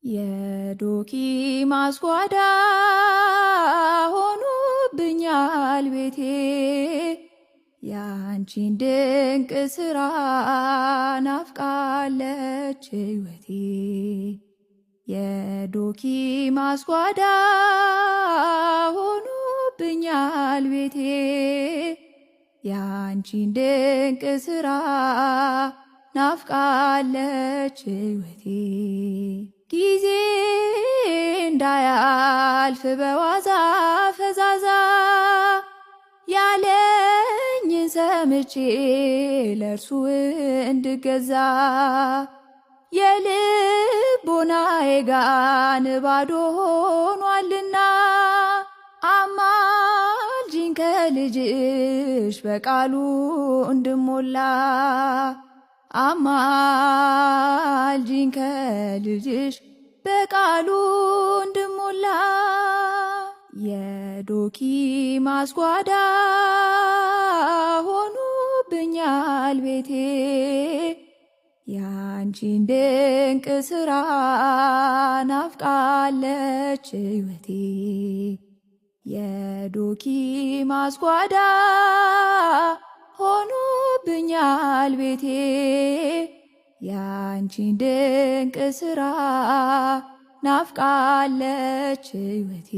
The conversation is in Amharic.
የዶኪ ማስጓዳ ሆኖብኛል ቤቴ ያንቺን ድንቅ ስራ ናፍቃለች ሕይወቴ። የዶኪ ማስጓዳ ሆኖብኛል ቤቴ ያንቺን ድንቅ ስራ ናፍቃለች ሕይወቴ። ጊዜ እንዳያልፍ በዋዛ ፈዛዛ ያለኝን ሰምቼ ለእርሱ እንድገዛ የልቦናዬ ጋን ባዶ ሆኗልና አማልጂኝ ከልጅሽ በቃሉ እንድሞላ አማልጂኝ ከልጅሽ በቃሉ እንድሞላ። የዶኪ ማስጓዳ ሆኖብኛል ቤቴ ያንቺን ድንቅ ስራ ናፍቃለች ሕይወቴ። የዶኪ ማስጓዳ ሆኖብኛል ቤቴ ያንቺን ድንቅ ስራ ናፍቃለች ሕይወቴ።